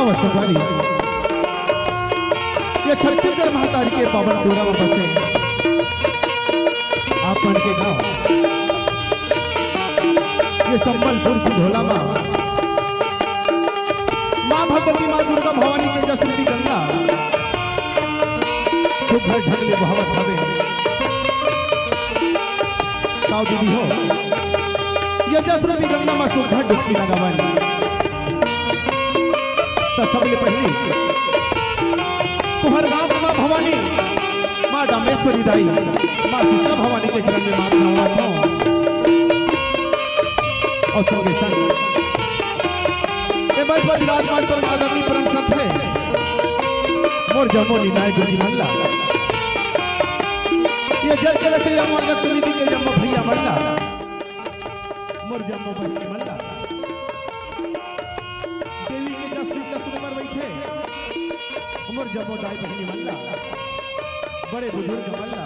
गाँव सवारी ये छत्तीसगढ़ महातारी के पावन पूरा में बसे आपन के गाँव ये संबलपुर सिधोला माँ भगवती माँ दुर्गा भवानी के जस रूपी गंगा सुघर ढंग ले बहावत हवे ताऊ दीदी हो ये जस रूपी गंगा माँ सुघर डुबकी लगावानी तो सबले पहली कुहर गांव माँ भवानी माँ डामेश्वरी दाई माँ सीता भवानी के चरण में मां नवात हूं और संगे संग विराजमान पर आदरणीय परम संत है मोर जमो निनाय गुरुजी मल्ला ये जल जल से जमो अगस्त निधि के जमो भैया मल्ला मोर जमो भैया मल्ला देवी के जस दस्तूर पर बैठे मोर जमो दाई बहनी मल्ला बड़े बुजुर्ग मल्ला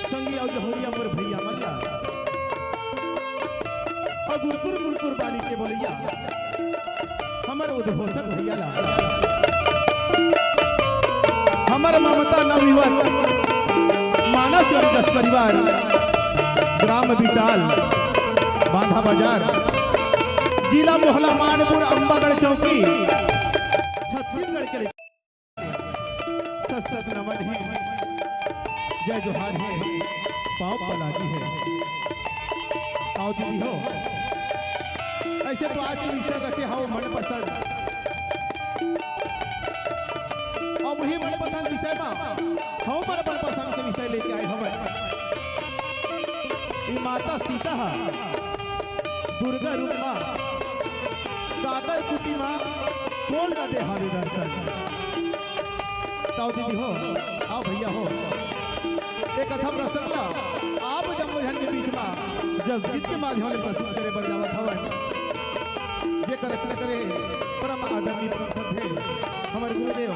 संगी और जहोरिया मोर भैया मल्ला और गुरकुर बानी के बोलिया हमर उद्घोषक भैया ला हमर ममता नवयुवक मानस और दस परिवार ग्राम बिटाल बांधा बाजार जिला मोहला मानपुर अंबागढ़ चौकी छत्तीसगढ़ के सत नमन है जय जोहार है पाव पलाजी है आओ दीदी हो ऐसे तो आज के विषय रखे हाउ मनपसंद और वही मनपसंद विषय में हाउ मनपसंद के विषय लेके आए हमें ये माता सीता दुर्गा रूप माँ काकर कुटी माँ कौन न दे हावे दर्शन ताऊ दीदी हो आओ भैया हो एक कथा प्रसंग ला आप जब मुझन के बीच में जसगीत के माध्यम से प्रस्तुत करे बर जावत हवन जे कर रचना करे परम आदरणीय परम है हमारे गुरुदेव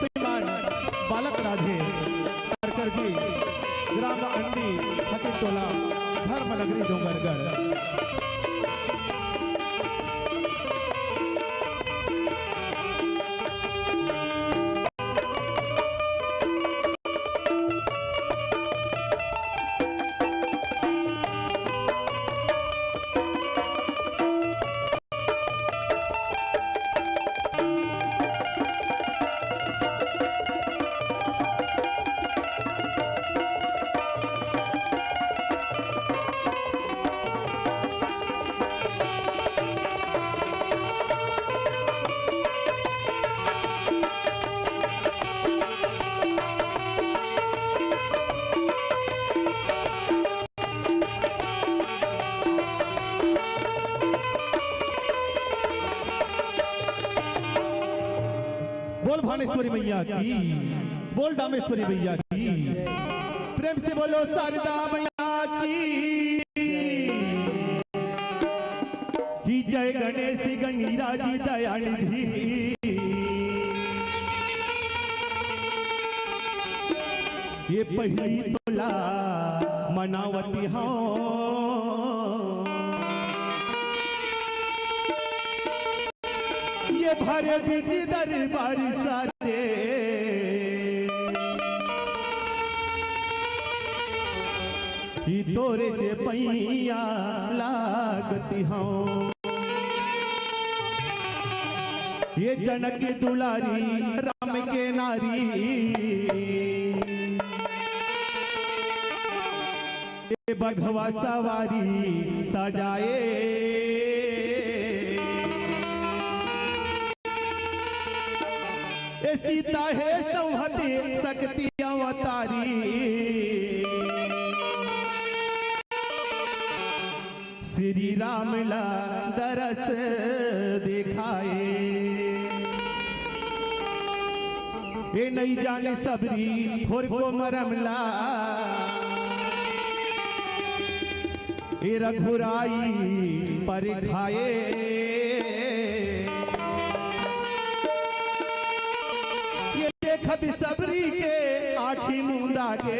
श्रीमान बालक राधे कारकर जी ग्राम अंडी हकीम टोला धर्म नगरी डोंगरगढ़ बोल भानेश्वरी मैया की बोल डामेश्वरी मैया की प्रेम से बोलो शारदा मैया की जय गणेश गणिरा जी दयानिधि ये पहली तोला मनावती हूँ भरे बीच दरबार सारे ही तोरे जे पैया लागती हूँ ये जनक दुलारी राम के नारी ये बघवा सवारी सजाए सीता है सौहते शक्ति अवतारी श्री राम ला दरस दिखाए ये नहीं जाने सबरी फोर को मरमला ये रघुराई पर खाए खद सबरी के आखी मुंदा के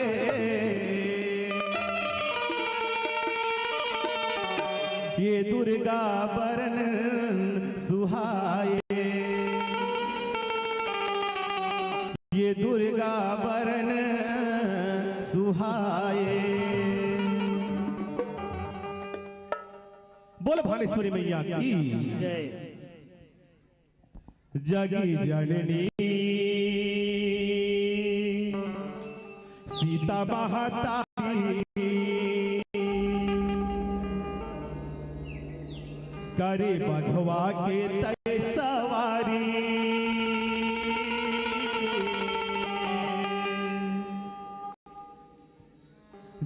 ये दुर्गा बरन सुहाए, ये दुर्गा बरन सुहाए। बोल भानेश्वरी मैया की जय। जगी जननी सीता महातारी, करे बघवा के तय सवारी।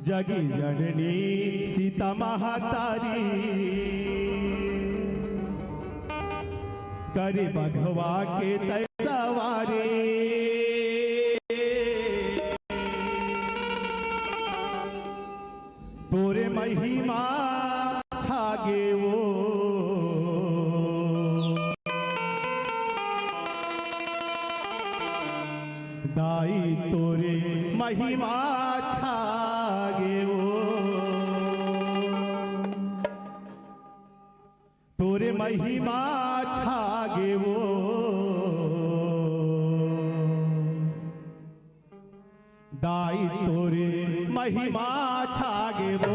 जगी जननी सीता महातारी, करे बघवा के तय सवारी। तोरे महिमा छागे वो, दाई तोरे महिमा छागे वो, तोरे महिमा छागे वो। दाई तोरे महिमा छागे वो,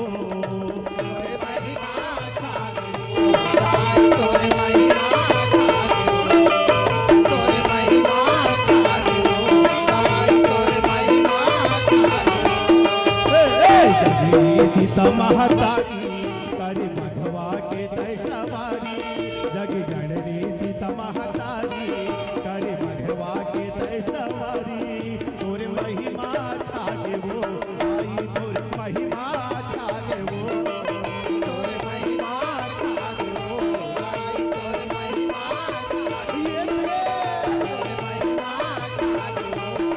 तोरे महिमा छागे वो, दाई तोरे महिमा सीता महातारी, करे बघवा के तय सवारी। जग जननी सीता महातारी, करे बघवा के तय सवारी। तोरे महिमा छागे वो, आई तोरे महिमा छागे वो, तोरे महिमा छागे वो, आई तोरे महिमा छागे वो, तोरे महिमा छागे वो, आई तोरे महिमा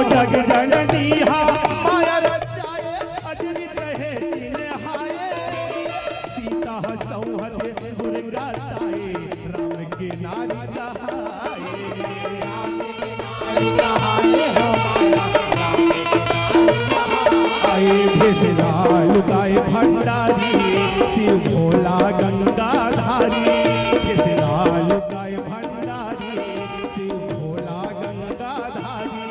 जग जननी हा माया रचाए, अजनित है जिने हाये। सीता सौहत दुर्गा ताए, राम के नारी सहाये, राम के नारी सहाये हो माया। आए भेसरा लुकाए भंडारी, शिव भोला गंगाधारी। भेसरा लुकाए भंडारी, शिव भोला गंगाधारी।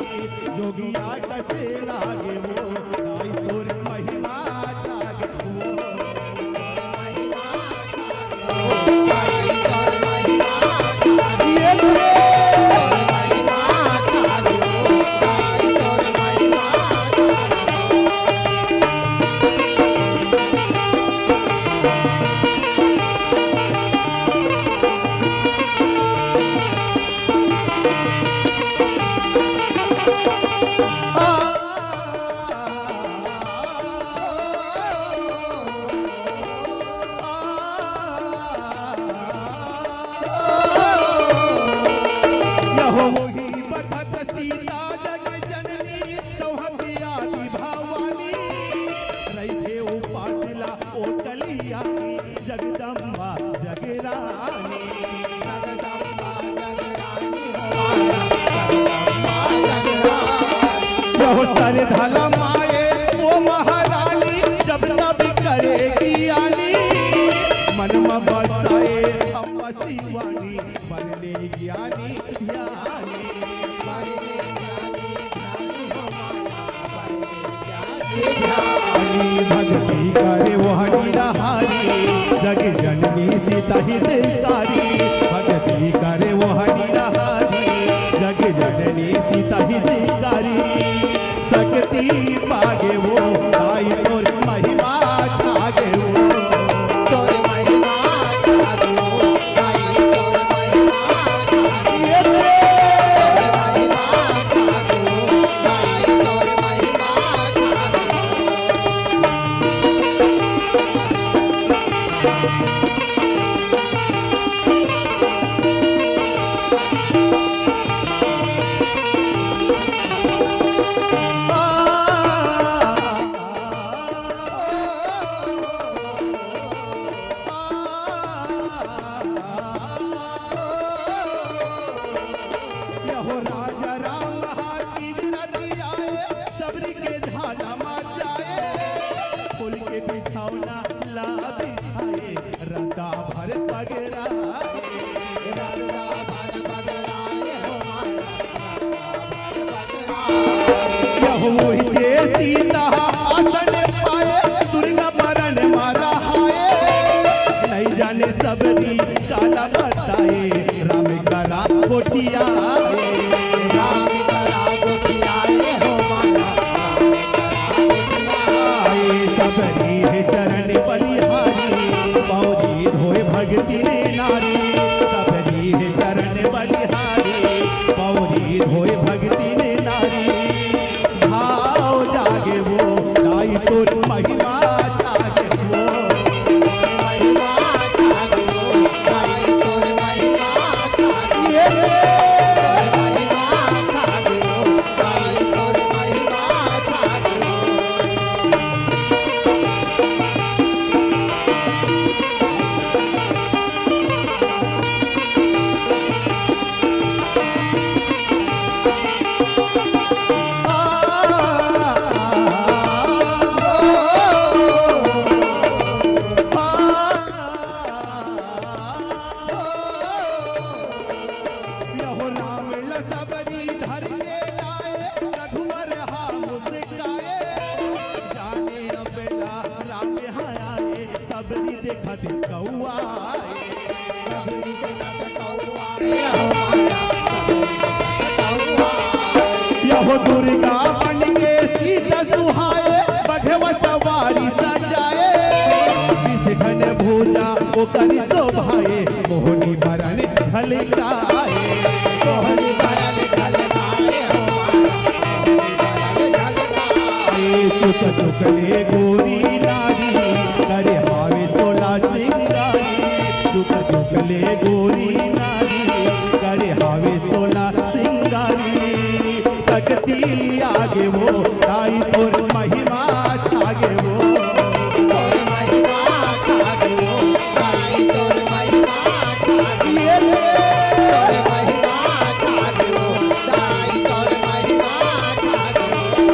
जोगिया कसे लागे वो, दाई तोर महिमा छागे वो, महिमा छागे वो, दाई तोर महिमा छागे वो, महिमा छागे वो, दाई तोर महिमा छागे वो। सीता जग जननी सौहती आदि भवानी, रही उपासिला ओ कलियानी। जगदम्बा जगरानी, जगदम्बा जगरानी हो सर धला माए वो महारानी। जब तब करेगी आनी, मन में बसाए हम शिवानी। बनने ज्ञानी ज्ञानी, भक्ति करे वो हरि जग जननी सीता हितकारी। भक्ति करे वो हरि जग जननी सीता हितकारी। शक्ति पागे वो, दाई तोर महिमा छागे वो, यहो राजा राम हाथी रति आए, सबरी के झाला मा जाए, फूल के बिछौना ला बिछाए, रता भर पगराए, रता भर पगराए हो यहो मोहि जे सीता आसन पाए, दुर्गा बरन मारा हाय, नहीं जाने सबरी काला बताए, राम करा कोठिया सबरी चरण बलिहारी, पौरी धोए भगती ने नारी, सबरी चरण बलिहारी, पौरी धोए भगती ने नारी, भाव जागे वो लाई तोर महिमा छागे वो, महिमा छागे वो, लाई तोर महिमा छागे वो, महिमा छागे वो, लाई तोर महिमा छागे वो। यहो राम सबरी धर के लाए, रघुवर हा मुस्काए, जाने अबेला राम यहाँ आए, सबरी देखत कौआए, सबरी देखत कौआए, यहो दुर्गा बन के सीता सुहाए, बघवा सवारी सजाए, विष घन भूजा ओकरी शोभाए, मोहनी बरन झलकाए, मोहनी बरन झलकाए हो चुक चुक ले गोरी नारी, करे हावे सोला सिंगारी, चुक चुक ले गोरी नारी, करे हावे सोला सिंगारी, सकती आगे वो ताई तोर महिमा छागे वो, तोर महिमा छागे वो, ताई तोर महिमा छागे वो, तोर महिमा छागे वो, ताई तोर महिमा छागे वो।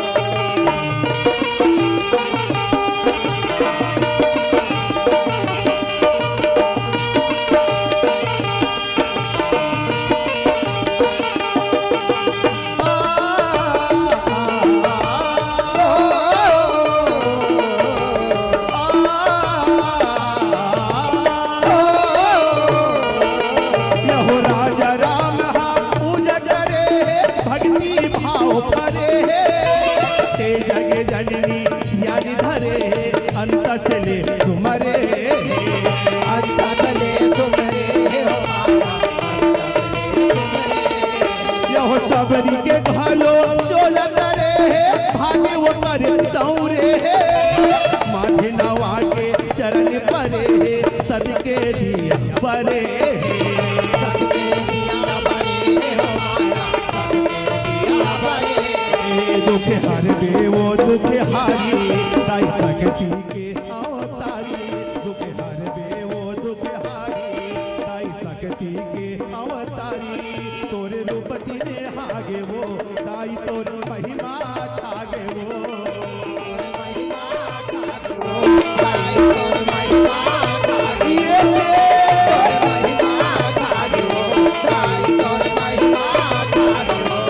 यहो राजा राम हा पूजा करे, भक्ति भाव भरे, ते जगे जननी याद धरे, अंत से ले सुमरे, अंत से ले सुमरे हो यहो सबरी के घालो चोल करे, भागे वो करे सौरे, माथे नवा के चरण परे, सबके दिया परे, सबके दिया परे हो दुख हर देवो दुख हारी, ताई सकती के अवतारी, दुख हर देवो दुख हारी, ताई सकती के अवतारी, तोरे रूप चिने हागे वो, ताई तोर महिमा छागे वो, महिमा छागे वो, ताई तोर महिमा छागे वो, महिमा छागे वो, ताई तोर महिमा छागे वो।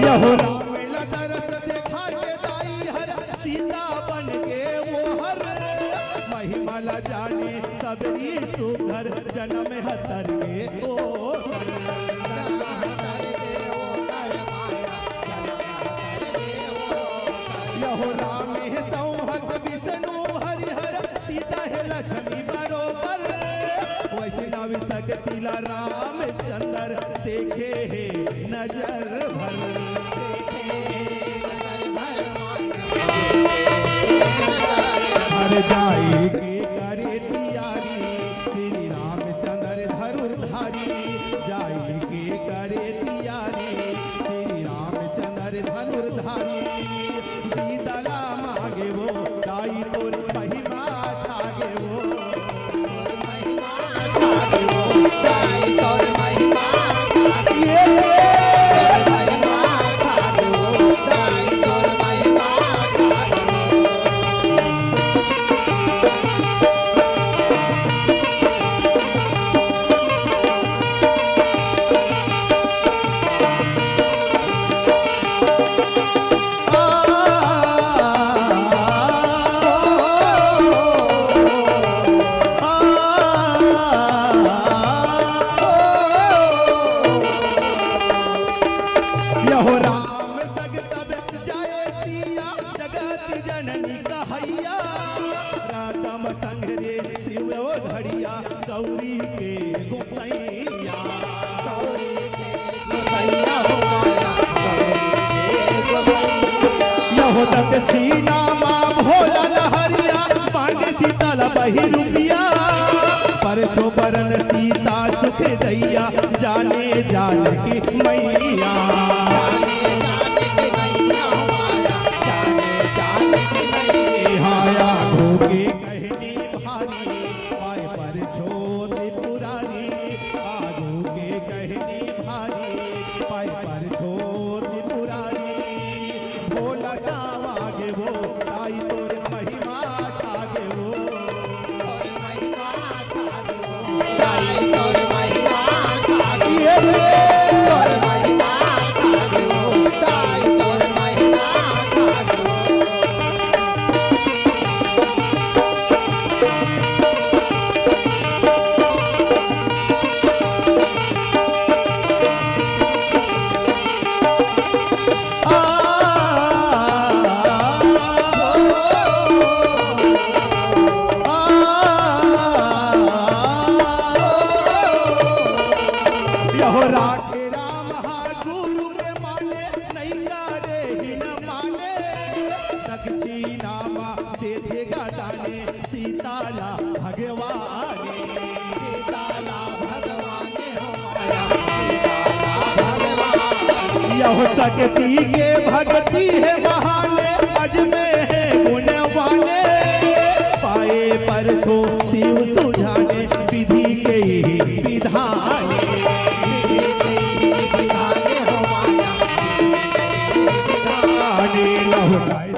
यहो राम तरस देखा के दाई हर, सीता बन के वो हर, महिमा ला जाने सबरी सुघर, जन्म हतर के ओ लीला रामचंद्र देखे है नजर भर। हर जाए के करे तियारी श्री रामचंद्र धनुर्धारी, जाए के करे तियारी श्री रामचंद्र धनुर्धारी। बीदला मागे वो दाई तोर महिमा छागे वो, महिमा छागे वो दाई तोर महिमा छागे वो, महिमा छागे वो दाई तोर महिमा छागे वो। यहो राम जगत जाए तिया जगत जननी कहैया, रातम संग रे शिव घड़िया गौरी के गोसैया, गौरी के गोसैया हो माया गौरी के गोसैया। यहो दक्षिणा माँ भोला लहरिया पांडे शीतल बही रुपिया, पर छोबरन सीता सुख दैया जाने जान की मैया, हाया भोगे कहनी भारी पाए पर छोटी पुरानी, आगू के कहनी भारी पाए पर छोटी पुरानी। भोला सावागे वो ताई तोर महिमा छागे वो, महिमा छागे वो ताई तोर महिमा छागे वो, तोर महिमा छागे वो ताई तोर महिमा छागे वो। यहो राखे राम गुरु के माने नहीं करे ही न माने, दक्षिणा माँ दे देगा दाने सीताला भगवाने, सीताला भगवाने हो माया सीताला भगवाने। यहो सकती के भक्ति है बहाने अज में है गुणवाने, पाए पर छो शिव सुझाने विधि के ही विधाने, लहुटाए